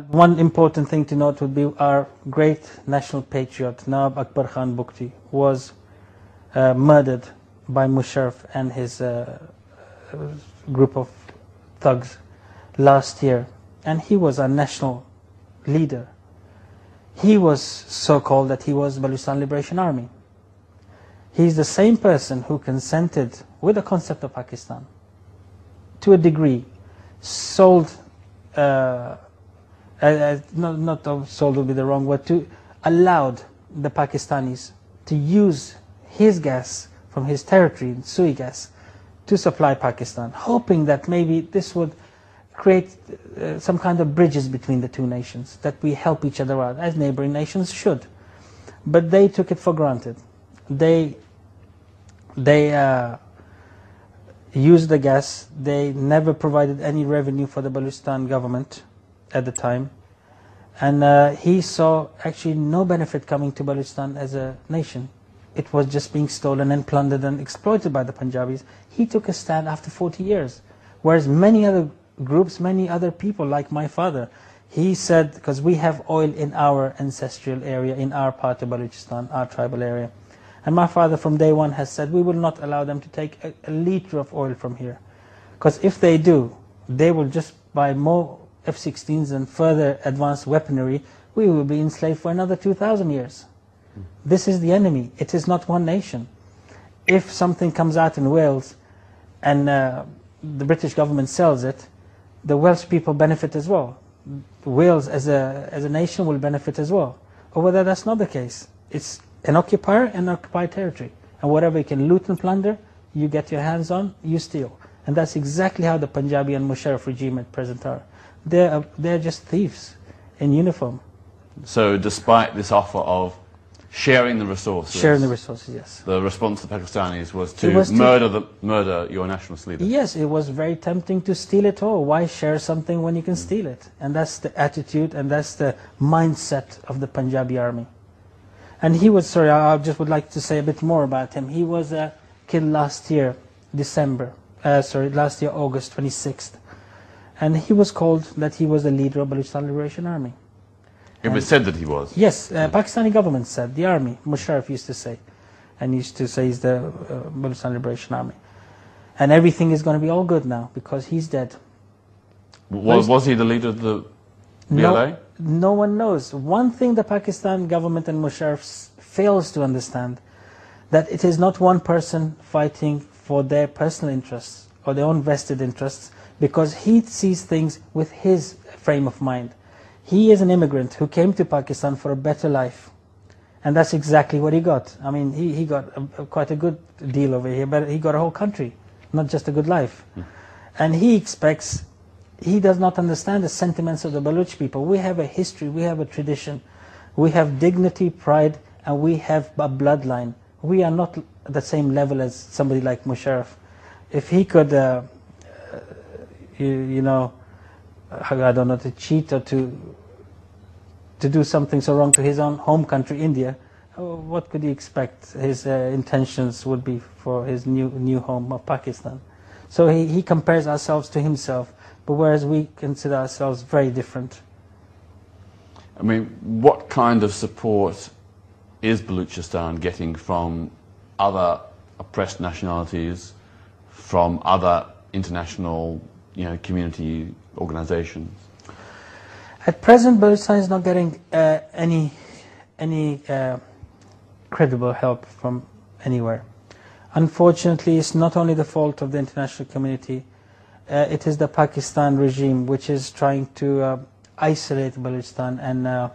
One important thing to note would be our great national patriot, Nawab Akbar Khan Bukti, was murdered by Musharraf and his group of thugs last year. And he was a national leader. He was so called that he was Baluchistan Liberation Army. He's the same person who consented with the concept of Pakistan, to a degree, sold, not sold would be the wrong word, to allowed the Pakistanis to use his gas from his territory, Sui gas, to supply Pakistan, hoping that maybe this would create some kind of bridges between the two nations, that we help each other out, as neighboring nations should. But they took it for granted. They used the gas. They never provided any revenue for the Baluchistan government at the time. And he saw actually no benefit coming to Baluchistan as a nation. It was just being stolen and plundered and exploited by the Punjabis. He took a stand after 40 years. Whereas many other groups, many other people like my father, he said, because we have oil in our ancestral area, in our part of Baluchistan, our tribal area. And my father from day one has said, we will not allow them to take a liter of oil from here. Because if they do, they will just buy more F-16s and further advanced weaponry. We will be enslaved for another 2,000 years. This is the enemy. It is not one nation. If something comes out in Wales and the British government sells it, the Welsh people benefit as well. Wales as a nation will benefit as well. Or whether that's not the case. It's an occupier and occupied territory. And whatever you can loot and plunder, you get your hands on, you steal. And that's exactly how the Punjabi and Musharraf regime at present are. They're just thieves in uniform. So despite this offer of sharing the resources, yes, the response of the Pakistanis was to murder your nationalist leader. Yes, it was very tempting to steal it all. Why share something when you can steal it? And that's the attitude and that's the mindset of the Punjabi army. And he was, sorry, I just would like to say a bit more about him. He was killed last year, last year, August 26th. And he was called that he was the leader of Baluchistan Liberation Army. It was said that he was? Yes, Pakistani government said, the army, Musharraf used to say. And he used to say he's the Baluchistan Liberation Army. And everything is going to be all good now because he's dead. Was he the leader of the BLA? No one knows. One thing the Pakistan government and Musharraf fails to understand, that it is not one person fighting for their personal interests or their own vested interests, because he sees things with his frame of mind. He is an immigrant who came to Pakistan for a better life. And that's exactly what he got. I mean, he got quite a good deal over here, but he got a whole country, not just a good life. And he does not understand the sentiments of the Baluch people. We have a history, we have a tradition, we have dignity, pride, and we have a bloodline. We are not at the same level as somebody like Musharraf. If he could, you know, I don't know, to cheat or to do something so wrong to his own home country, India, what could he expect his intentions would be for his new home of Pakistan? So he compares ourselves to himself, but whereas we consider ourselves very different. I mean, what kind of support is Baluchistan getting from other oppressed nationalities, from other international, community organizations? At present, Baluchistan is not getting any credible help from anywhere. Unfortunately, it's not only the fault of the international community, it is the Pakistan regime which is trying to isolate Baluchistan and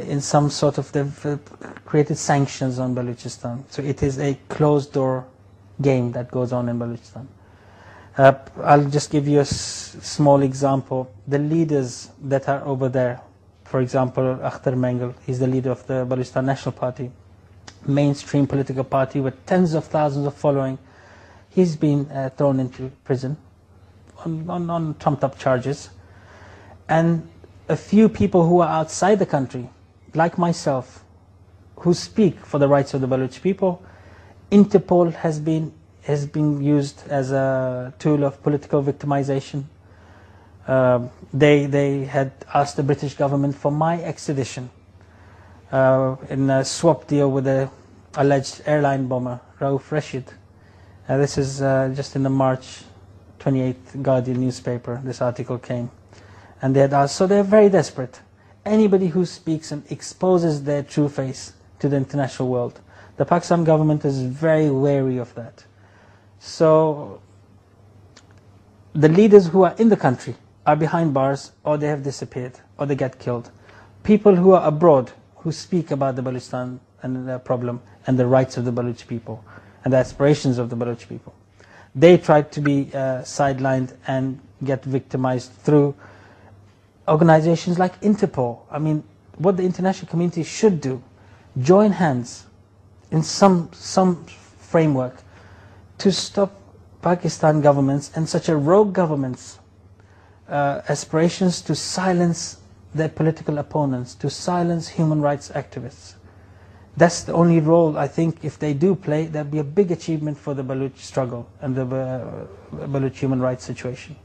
in some sort of, they've created sanctions on Baluchistan. So it is a closed door game that goes on in Baluchistan. I'll just give you a small example. The leaders that are over there, for example, Akhtar Mengal, he's the leader of the Baluchistan National Party, mainstream political party with tens of thousands of following. He's been thrown into prison on trumped up charges. And a few people who are outside the country, like myself, who speak for the rights of the Baluch people, Interpol has been used as a tool of political victimization. They had asked the British government for my extradition in a swap deal with the alleged airline bomber, Rauf Rashid. This is just in the March 28th Guardian newspaper, this article came. And they had asked, so they're very desperate. Anybody who speaks and exposes their true face to the international world. The Pakistan government is very wary of that. So the leaders who are in the country are behind bars, or they have disappeared, or they get killed. People who are abroad, who speak about the Baluchistan and the problem and the rights of the Baluch people and the aspirations of the Baluch people, they try to be sidelined and get victimized through organizations like Interpol. I mean, what the international community should do, join hands in some framework to stop Pakistan governments and such a rogue government's aspirations to silence their political opponents, to silence human rights activists. That's the only role, I think, if they do play, that'd be a big achievement for the Baluch struggle and the Baluch human rights situation.